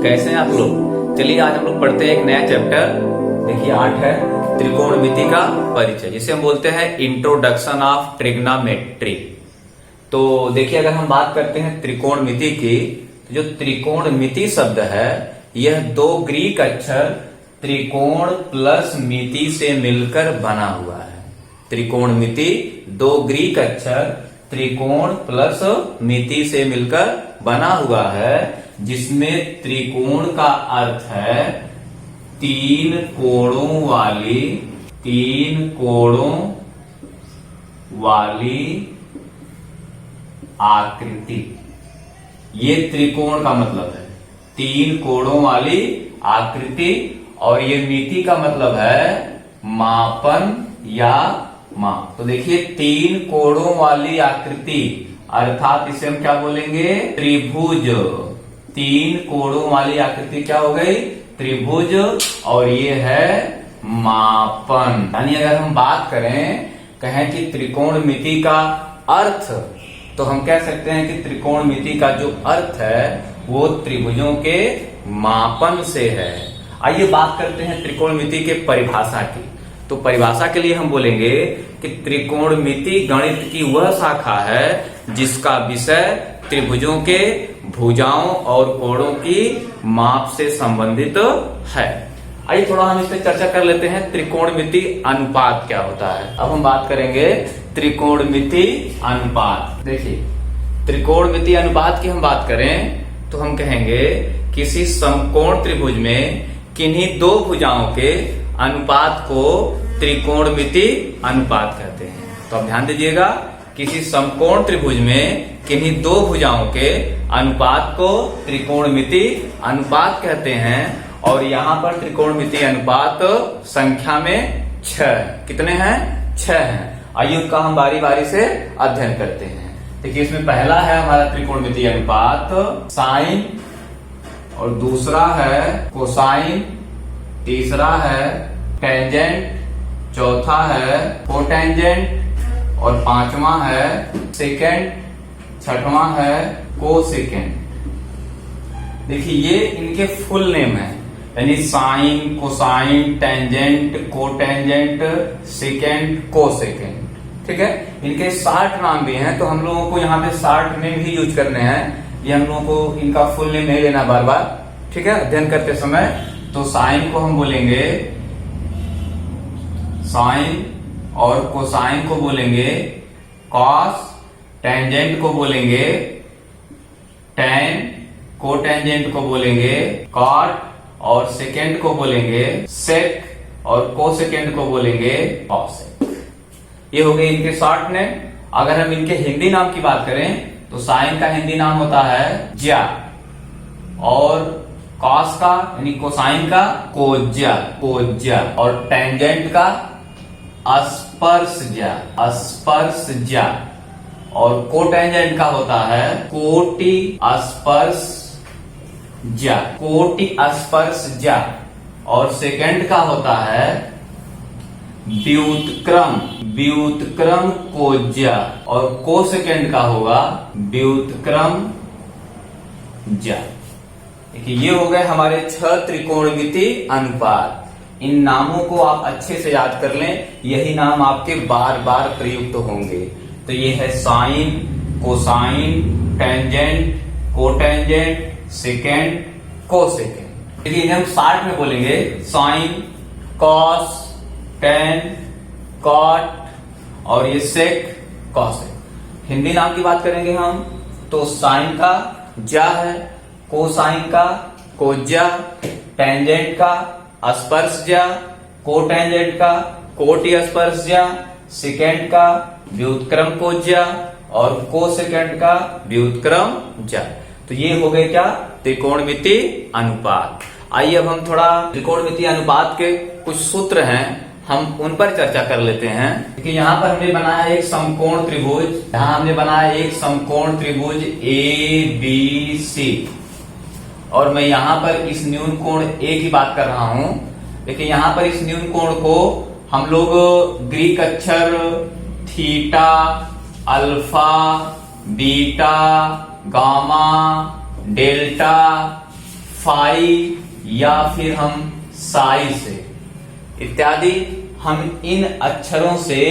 कैसे हैं आप लोग। चलिए आज हम लोग पढ़ते हैं एक नया चैप्टर। देखिए 8 है त्रिकोणमिति का परिचय, जिसे हम बोलते हैं इंट्रोडक्शन ऑफ ट्रिग्नोमेट्री। तो देखिए अगर हम बात करते हैं त्रिकोणमिति की, तो जो त्रिकोणमिति शब्द है यह दो ग्रीक अक्षर त्रिकोण प्लस मिति से मिलकर बना हुआ है। त्रिकोणमिति दो ग्रीक अक्षर त्रिकोण प्लस मिति से मिलकर बना हुआ है, जिसमें त्रिकोण का अर्थ है तीन कोणों वाली आकृति। ये त्रिकोण का मतलब है तीन कोणों वाली आकृति, और ये मिति का मतलब है मापन या माप। तो देखिए तीन कोणों वाली आकृति अर्थात इसे हम क्या बोलेंगे, त्रिभुज। तीन कोणों वाली आकृति क्या हो गई, त्रिभुज, और ये है मापन। यानी अगर हम बात कहें कि त्रिकोणमिति का अर्थ, तो हम कह सकते हैं कि त्रिकोणमिति का जो अर्थ है वो त्रिभुजों के मापन से है। आइए बात करते हैं त्रिकोणमिति के परिभाषा की। तो परिभाषा के लिए हम बोलेंगे कि त्रिकोणमिति गणित की वह शाखा है जिसका विषय त्रिभुजों के भुजाओं और कोणों की माप से संबंधित है। आइए थोड़ा हम इस पे चर्चा कर लेते हैं। त्रिकोणमिति अनुपात क्या होता है। अब हम बात करेंगे त्रिकोणमिति अनुपात। देखिए त्रिकोणमिति अनुपात की हम बात करें तो हम कहेंगे किसी समकोण त्रिभुज में किन्हीं दो भुजाओं के अनुपात को त्रिकोणमिति अनुपात कहते हैं। तो अब ध्यान दीजिएगा, किसी समकोण त्रिभुज में किन्हीं दो भुजाओं के अनुपात को त्रिकोणमिति अनुपात कहते हैं। और यहाँ पर त्रिकोणमिति अनुपात संख्या में 6। कितने हैं, 6 हैं। आइए उनका हम बारी बारी से अध्ययन करते हैं। देखिए इसमें पहला है हमारा त्रिकोणमिति अनुपात साइन, और दूसरा है कोसाइन, तीसरा है टेंजेंट, चौथा है कोटेंजेंट, और पांचवा है सेकेंड, छठवां है कोसेकेंड। देखिए ये इनके फुल नेम है, यानी sine, cosine, tangent, cotangent, secant, cosecant. ठीक है, इनके 60 नाम भी हैं, तो हम लोगों को यहाँ पे 60 नेम ही यूज करने हैं। ये हम लोगों को इनका फुल नेम नहीं लेना बार बार, ठीक है, अध्ययन करते समय। तो साइन को हम बोलेंगे साइन, और कोसाइन को बोलेंगे कॉस, टेंजेंट को बोलेंगे टेन, कोटेंजेंट को बोलेंगे कॉट, और सेकेंड को बोलेंगे सेक, और कोसेकेंड को बोलेंगे कॉसेक। ये हो गए इनके शॉर्ट नेम। अगर हम इनके हिंदी नाम की बात करें तो साइन का हिंदी नाम होता है ज्या, और कॉस का यानी कोसाइन का कोज्या, और टेंजेंट का अस्पर्शज्या, और कोटेंजेंट का होता है कोटि अस्पर्शज्या, और सेकेंड का होता है व्युत्क्रम कोज्या, और कोसेकेंड का होगा व्युत्क्रम ज्या। देखिए ये हो गए हमारे 6 त्रिकोणमिति अनुपात। इन नामों को आप अच्छे से याद कर लें, यही नाम आपके बार बार प्रयुक्त होंगे। तो ये है sine, cosine, tangent, cotangent, secant, cosecant. देखिए इन्हें हम 60 में बोलेंगे साइन, कॉस, टेन, कॉट, और ये सेक, कॉसेक। हिंदी नाम की बात करेंगे हम तो साइन का ज्या है, कोसाइन का कोज्या, टेंजेंट का अस्पर्शज्या, कोटेंजेंट का कोटि अस्पर्शज्या, सेकेंड का व्युत्क्रम कोज्या, और कोसेकेंड का व्युत्क्रम ज्या। तो ये हो गए क्या, त्रिकोणमिति अनुपात। आइए अब हम थोड़ा त्रिकोणमिति अनुपात के कुछ सूत्र हैं, हम उन पर चर्चा कर लेते हैं। क्योंकि यहाँ पर हमने बनाया एक समकोण त्रिभुज, यहाँ हमने बनाया एक समकोण त्रिभुज ABC, और मैं यहाँ पर इस न्यून कोण A की बात कर रहा हूं। देखिए यहाँ पर इस न्यून कोण को हम लोग ग्रीक अक्षर theta, alpha, beta, gamma, delta, phi या फिर हम साई से इत्यादि हम इन अक्षरों से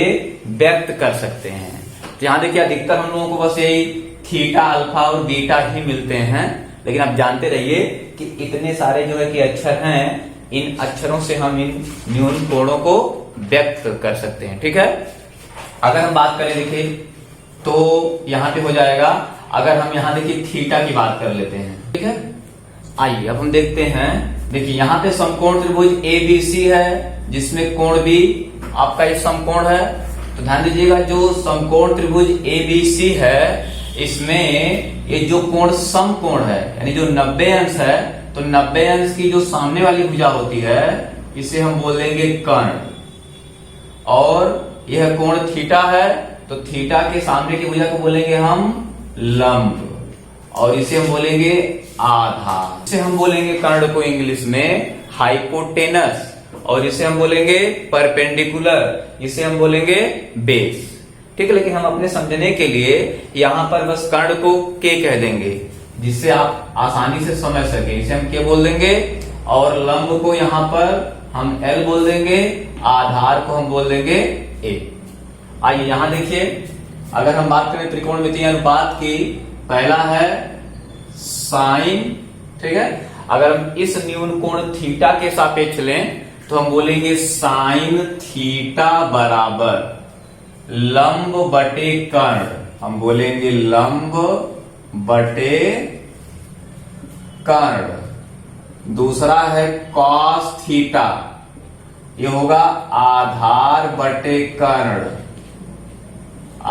व्यक्त कर सकते हैं। तो यहां देखिए अधिकतर हम लोगों को बस यही थीटा, अल्फा और बीटा ही मिलते हैं, लेकिन आप जानते रहिए कि इतने सारे जो है कि अक्षर हैं, इन अक्षरों से हम इन न्यून कोणों को व्यक्त कर सकते हैं। ठीक है, अगर हम बात करें देखिए तो यहां पे हो जाएगा, अगर हम यहां देखिए थीटा की बात कर लेते हैं। ठीक है, आइए अब हम देखते हैं। देखिए यहां पे समकोण त्रिभुज एबीसी है, जिसमें कोण भी आपका एक समकोण है। तो ध्यान दीजिएगा, जो समकोण त्रिभुज एबीसी है, इसमें ये जो कोण समकोण है, यानी जो 90 अंश है, तो 90 अंश की जो सामने वाली भुजा होती है, इसे हम बोलेंगे कर्ण। और यह कोण थीटा है, तो थीटा के सामने की भुजा को बोलेंगे हम लंब, और इसे हम बोलेंगे आधार। इसे हम बोलेंगे कर्ण को इंग्लिश में हाइपोटेनस, और इसे हम बोलेंगे परपेंडिकुलर, इसे हम बोलेंगे बेस। ठीक है, लेकिन हम अपने समझने के लिए यहां पर बस कर्ण को के कह देंगे, जिससे आप आसानी से समझ सके। इसे हम के बोल देंगे, और लंब को यहां पर हम एल बोल देंगे, आधार को हम बोल देंगे ए। आइए यहां देखिए, अगर हम बात करें त्रिकोणमितीय अनुपात की, पहला है साइन। ठीक है, अगर हम इस न्यून कोण थीटा के सापेक्ष लें तो हम बोलेंगे साइन थीटा बराबर लंब बटे कर्ण। हम बोलेंगे लंब बटे कर्ण। दूसरा है कॉस थीटा, ये होगा आधार बटे कर्ण,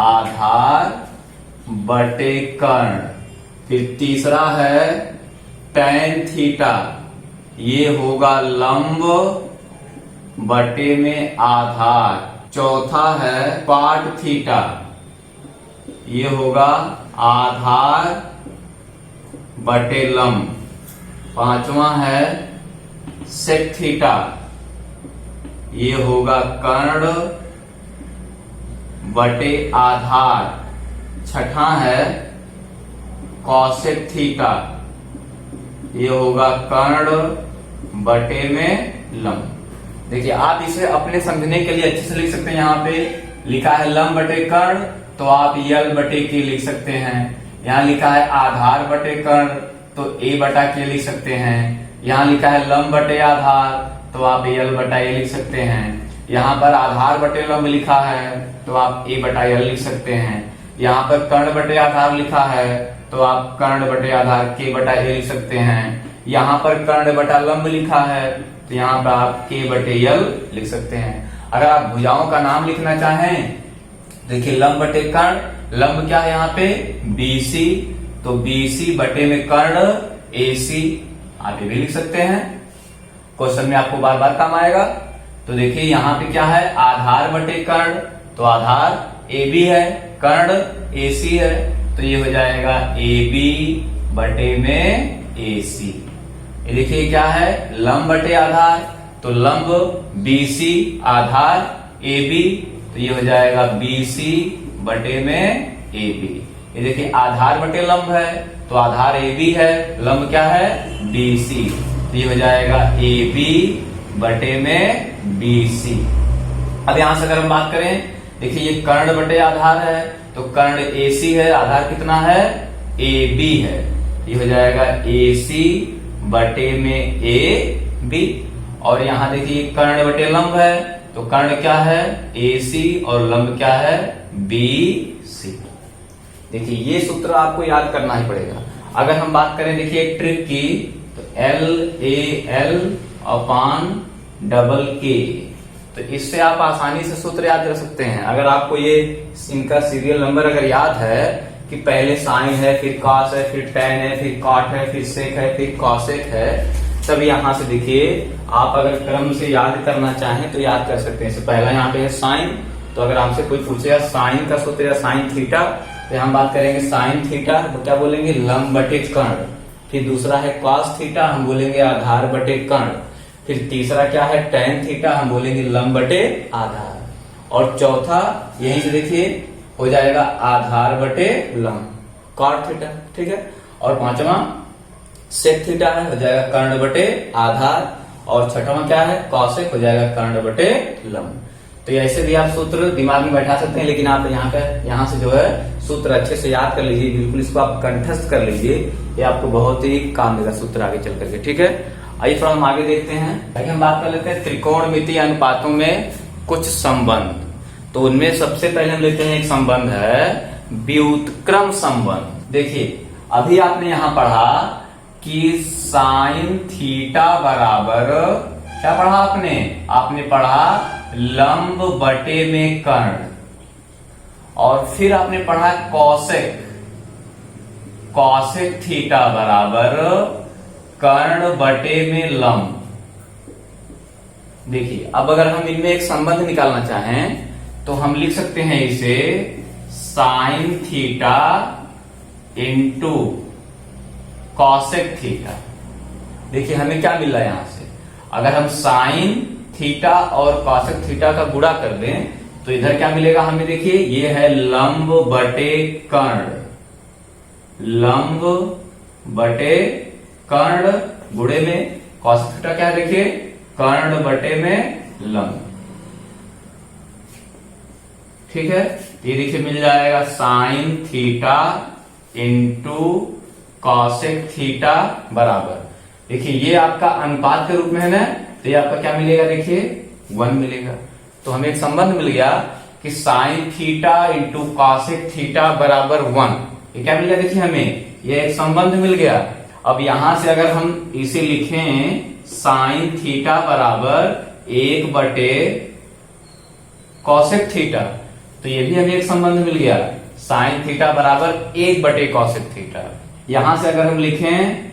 आधार बटे कर्ण। फिर तीसरा है टैन थीटा, ये होगा लंब बटे में आधार। चौथा है पाट थीटा, ये होगा आधार बटे लंब। पांचवा है सेक थीटा, ये होगा कर्ण बटे आधार। छठा है कॉसेक थीटा, ये होगा कर्ण बटे में लंब। देखिए आप इसे अपने समझने के लिए अच्छे से लिख सकते हैं। यहाँ पे लिखा है लंब बटे कर्ण, तो आप यल बटे के लिख सकते हैं। यहाँ लिखा है आधार बटे कर्ण, तो ए बटा के लिख सकते हैं। यहाँ लिखा है लंब बटे आधार, तो आप यल बटा ए लिख सकते हैं। यहाँ पर आधार बटे लंब लिखा है, तो आप ए बटा यल लिख सकते हैं। यहाँ पर कर्ण बटे आधार लिखा है, तो आप कर्ण बटे आधार के बटा ए लिख सकते हैं। यहाँ पर कर्ण बटा लंब लिखा है, तो यहाँ पर आप के बटे यल लिख सकते हैं। अगर आप भुजाओं का नाम लिखना चाहें, देखिए लंब बटे कर्ण, लंब क्या है यहाँ पे बीसी, तो बीसी बटे में कर्ण एसी, आप ये भी लिख सकते हैं। क्वेश्चन में आपको बार बार काम आएगा। तो देखिए यहाँ पे क्या है आधार बटे कर्ण, तो आधार ए बी है, कर्ण ए सी है, तो ये हो जाएगा ए बी बटे में ए सी। ये देखिए क्या है लंब बटे आधार, तो लंब B C Aadhaar A B, तो ये हो जाएगा बी सी बटे में ए बी। ये देखिए आधार बटे लंब है, तो आधार ए बी है, लंब क्या है बी सी, तो ये हो जाएगा ए बी बटे में बी सी। अब यहां से अगर हम बात करें, देखिए ये कर्ण बटे आधार है, तो कर्ण ए सी है, आधार कितना है ए बी है, ये हो जाएगा ए सी बटे में ए बी। और यहां देखिए कर्ण बटे लंब है, तो कर्ण क्या है ए सी और लंब क्या है बी सी। देखिए ये सूत्र आपको याद करना ही पड़ेगा। अगर हम बात करें देखिए एक ट्रिक की, तो L A L upon double के, तो इससे आप आसानी से सूत्र याद कर सकते हैं। अगर आपको ये इनका सीरियल नंबर अगर याद है कि पहले साइन है, फिर कॉस है, फिर टैन है, फिर कॉट है, फिर सेक है, फिर कॉसेक है, तब यहां से देखिए आप अगर क्रम से याद करना चाहें तो याद कर सकते हैं। पहला यहाँ पे है साइन, तो अगर आपसे कोई पूछेगा साइन का सूत्र या साइन थीटा, तो हम बात करेंगे साइन थीटा, तो क्या बोलेंगे लंब बटे कर्ण। फिर दूसरा है कॉस थीटा, हम बोलेंगे आधार बटे कर्ण। फिर तीसरा क्या है टैन थीटा, हम बोलेंगे लंब बटे आधार। और चौथा यहीं से देखिए हो जाएगा आधार बटे लंब कॉट थीटा। ठीक है, और पांचवा सेक थीटा है, हो जाएगा कर्ण बटे आधार, और छठवां क्या है कौशिक, हो जाएगा कर्ण बटे लंब। तो ऐसे भी आप सूत्र दिमाग में बैठा सकते हैं, लेकिन आप यहाँ से जो है सूत्र अच्छे से याद कर लीजिए, बिल्कुल इसको आप कंठस्थ कर लीजिए, ये आपको बहुत ही काम देगा सूत्र आगे चल करके। ठीक है, आइए थोड़ा हम आगे देखते हैं। आइए हम बात कर लेते हैं त्रिकोणमितीय अनुपातों में कुछ संबंध। तो उनमें सबसे पहले हम लेते हैं एक संबंध है व्युत्क्रम संबंध। देखिए अभी आपने यहां पढ़ा कि साइन थीटा बराबर क्या पढ़ा आपने पढ़ा लंब बटे में कर्ण, और फिर आपने पढ़ा कौशिक थीटा बराबर कर्ण बटे में लंब। देखिए अब अगर हम इनमें एक संबंध निकालना चाहें तो हम लिख सकते हैं इसे sine theta into Kaushik theta. देखिए हमें क्या मिल रहा है यहां से, अगर हम साइन थीटा और कौशिक थीटा का गुणा कर दें तो इधर क्या मिलेगा हमें, देखिए ये है लंब बटे कर्ण, लंब बटे कर्ण गुणे में कौशिक थीटा क्या है, देखिए कर्ण बटे में लंब। ठीक है, ये देखिए मिल जाएगा sine theta into Kaushik theta बराबर, देखिए ये आपका अनुपात के रूप में है ना, तो ये आपका क्या मिलेगा, देखिए 1 मिलेगा। तो हमें एक संबंध मिल गया कि sine theta into Kaushik theta बराबर 1, ये क्या मिल गया, देखिए हमें ये एक संबंध मिल गया। अब यहां से अगर हम इसे लिखें साइन थीटा बराबर 1 बटे कौशिक थीटा, तो ये भी हमें एक संबंध मिल गया, साइन थीटा बराबर 1 बटे कौशिक थीटा। यहां से अगर हम लिखें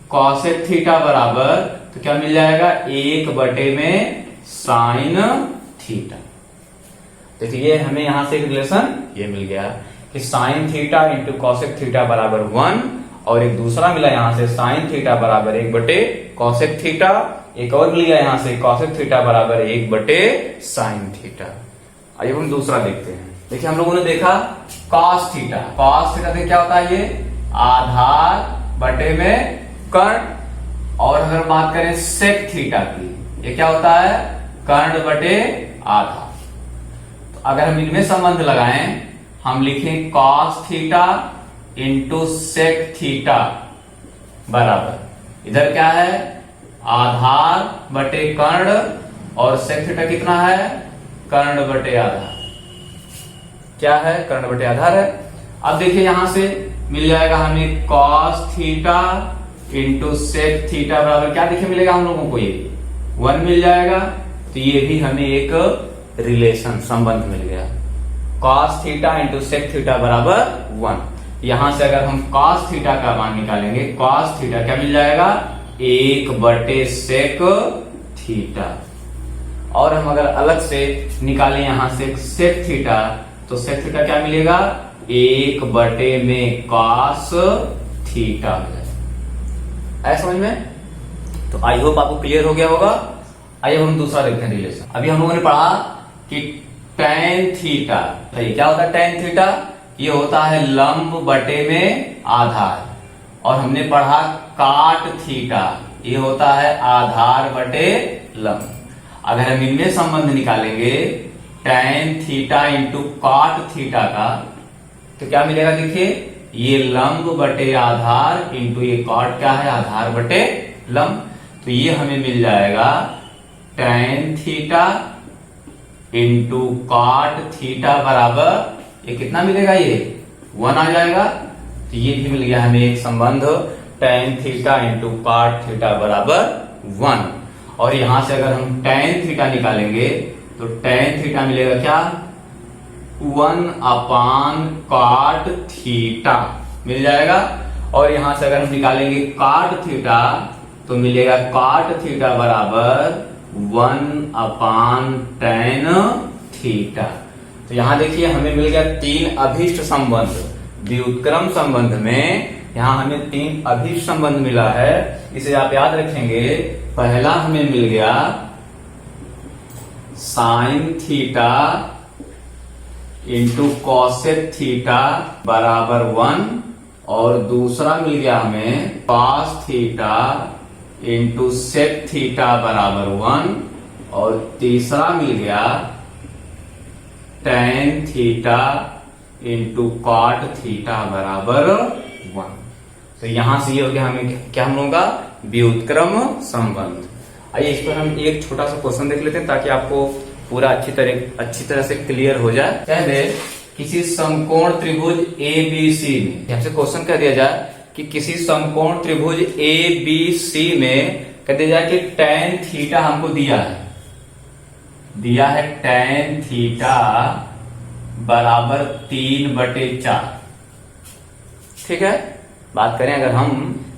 कौशिक थीटा बराबर तो क्या मिल जाएगा 1 बटे में साइन थीटा। देखिए ये हमें यहां से एक रिलेशन ये मिल गया कि sine theta into Kaushik theta बराबर 1, और एक दूसरा मिला यहां से साइन थीटा बराबर 1 बटे कौशिक थीटा, एक और मिल गया यहां से कौशिक थीटा बराबर 1 बटे साइन थीटा। आइए हम दूसरा देखते हैं। देखिए हम लोगों ने देखा कॉस थीटा, कॉस थीटा क्या होता है, ये आधार बटे में कर्ण, और अगर बात करें सेक थीटा की, ये क्या होता है कर्ण बटे आधार। तो अगर हम इनमें संबंध लगाएं, हम लिखें cos theta into sec theta बराबर, इधर क्या है आधार बटे कर्ण, और सेक थीटा कितना है कर्ण बटे आधार, क्या है कर्ण बटे आधार है। अब देखिए यहां से मिल जाएगा हमें cos theta into sec theta बराबर क्या देखिए मिलेगा हम लोगों को, ये 1 मिल जाएगा। तो ये भी हमें एक रिलेशन संबंध मिल गया, cos theta into sec theta बराबर 1। यहां से अगर हम कॉस थीटा का मान निकालेंगे, कॉस थीटा क्या मिल जाएगा 1 बटे सेक थीटा, और हम अगर अलग से निकालें यहां से सेक थीटा, तो सेक थीटा क्या मिलेगा 1 बटे में कॉस थीटा हो जाएगा। आया समझ में? तो आई होप आपको क्लियर हो गया होगा। आइए हम दूसरा देखते हैं रिलेशन। अभी हम लोगों ने पढ़ा कि tan थीटा, तो ये क्या होता है tan थीटा, ये होता है लंब बटे में आधार, और हमने पढ़ा काट थीटा, ये होता है आधार बटे लंब। अगर हम इनमें संबंध निकालेंगे tan थीटा इंटू काट थीटा का, तो क्या मिलेगा देखिए ये लंब बटे आधार इंटू ये कॉट क्या है आधार बटे लंब। तो ये हमें मिल जाएगा tan theta into cot theta बराबर ये कितना मिलेगा, ये 1 आ जाएगा। तो ये भी मिल गया हमें एक संबंध tan theta into cot theta बराबर 1। और यहां से अगर हम tan थीटा निकालेंगे तो tan थीटा मिलेगा क्या 1 अपान कॉट थीटा मिल जाएगा। और यहां से अगर हम निकालेंगे कॉट थीटा तो मिलेगा कॉट थीटा बराबर 1 अपान tan थीटा। तो यहां देखिए हमें मिल गया 3 अभीष्ट संबंध। व्युत्क्रम संबंध में यहां हमें 3 अभीष्ट संबंध मिला है, इसे आप याद रखेंगे। पहला हमें मिल गया sine theta into cosec theta बराबर 1, और दूसरा मिल गया हमें cos theta into sec theta बराबर 1, और तीसरा मिल गया tan theta into cot theta बराबर 1। तो यहां से ये हो गया हमें क्या हम लोगों का व्युत्क्रम संबंध। आइए इस पर हम एक छोटा सा क्वेश्चन देख लेते हैं ताकि आपको पूरा अच्छी तरह से क्लियर हो जाए। पहले किसी समकोण त्रिभुज ABC में हमसे क्वेश्चन कह दिया जाए कि किसी समकोण त्रिभुज ABC में कह दिया जाए कि tan थीटा हमको दिया है tan थीटा बराबर 3/4। ठीक है, बात करें अगर हम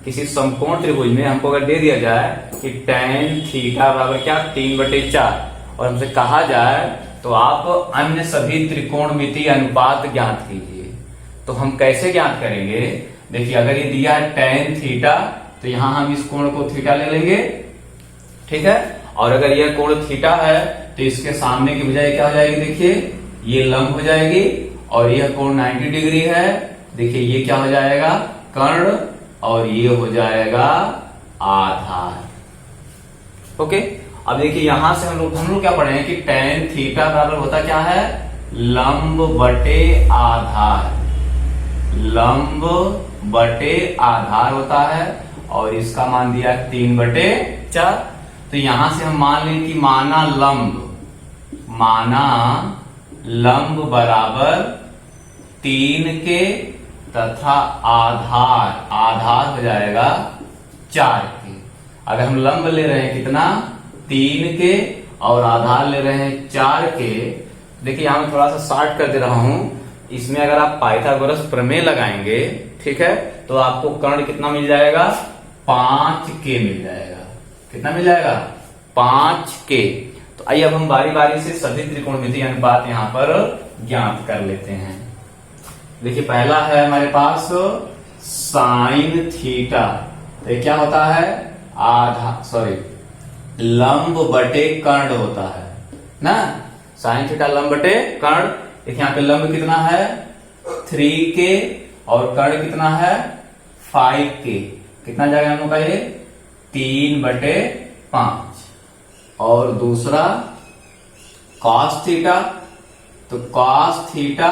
किसी समकोण त्रिभुज में हमको अगर दे दिया जाए कि tan थीटा बराबर क्या 3/4 और हमसे कहा जाए तो आप अन्य सभी त्रिकोणमितीय अनुपात ज्ञात कीजिए, तो हम कैसे ज्ञात करेंगे? देखिए अगर ये दिया है tan थीटा तो यहां हम इस कोण को थीटा ले लेंगे, ठीक है, और अगर यह कोण थीटा है तो इसके सामने की बजाय क्या हो जाएगी? देखिए ये लंब हो जाएगी, और यह कोण 90 डिग्री है, देखिए ये क्या हो जाएगा? कर्ण, और ये हो जाएगा आधार। ओके, अब देखिए यहां से हम लोग क्या पढ़े हैं कि tan थीटा बराबर होता क्या है? लंब बटे आधार, लंब बटे आधार होता है, और इसका मान दिया 3/4। तो यहां से हम मान लें कि माना लंब बराबर 3 के तथा आधार हो जाएगा 4 के। अगर हम लंब ले रहे हैं कितना? 3 के, और आधार ले रहे हैं 4 के। देखिए यहां मैं थोड़ा सा शॉर्ट कर दे रहा हूं, इसमें अगर आप पाइथागोरस प्रमेय लगाएंगे, ठीक है, तो आपको कर्ण कितना मिल जाएगा? 5 के मिल जाएगा। कितना मिल जाएगा? 5 के। तो आइए अब हम बारी बारी से सभी त्रिकोणमितीय अनुपात यहां पर ज्ञात कर लेते हैं। देखिए पहला है हमारे पास साइन थीटा, तो ये क्या होता है? लंब बटे कर्ण होता है ना, साइन थीटा लंब बटे कर्ण। देखिए यहाँ पे लंब कितना है? 3 के, और कर्ण कितना है? 5 के। कितना जाएगा हम लोग का? ये 3/5। और दूसरा cos थीटा, तो cos थीटा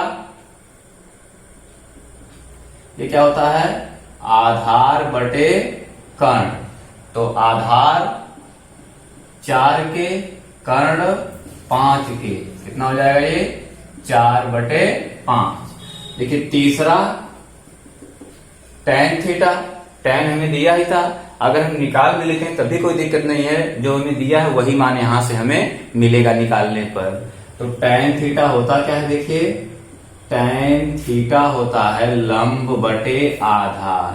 ये क्या होता है? आधार बटे कर्ण, तो आधार 4 के, कर्ण 5 के। कितना हो जाएगा? ये 4/5। देखिए तीसरा tan थीटा, tan हमें दिया ही था, अगर हम निकाल भी लेते हैं तभी कोई दिक्कत नहीं है, जो हमें दिया है वही मान यहां से हमें मिलेगा निकालने पर। तो tan थीटा होता क्या है? देखिए tan थीटा होता है लंब बटे आधार,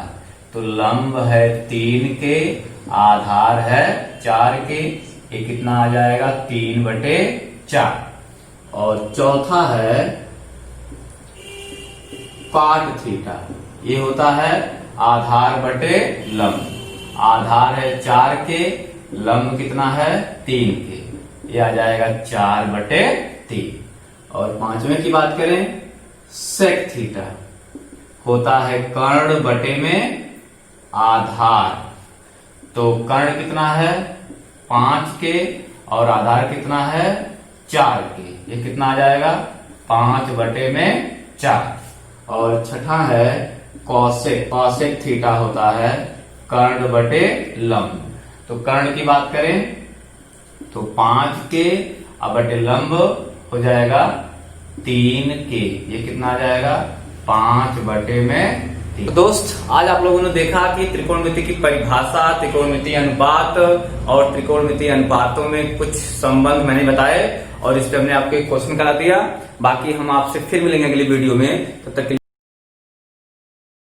तो लंब है 3 के, आधार है 4 के, ये कितना आ जाएगा? 3/4। और चौथा है cot थीटा, ये होता है आधार बटे लंब, आधार है 4 के, लंब कितना है? 3 के, ये आ जाएगा 4/3। और पांचवें की बात करें sec थीटा, होता है कर्ण बटे में आधार, तो कर्ण कितना है? 5 के, और आधार कितना है? 4 के, ये कितना आ जाएगा? 5/4। और छठा है कॉसेक थीटा, होता है कर्ण बटे लंब। तो कर्ण की बात करें तो 5 के और बटे लंब हो जाएगा 3 के, ये कितना आ जाएगा? 5/3। तो दोस्त आज आप लोगों ने देखा कि त्रिकोणमिति की परिभाषा, त्रिकोणमितीय अनुपात और त्रिकोणमितीय अनुपातों में कुछ संबंध मैंने बताए, और इस पे हमने आपको एक क्वेश्चन करा दिया। बाकी हम आपसे फिर मिलेंगे अगली वीडियो में, तब तक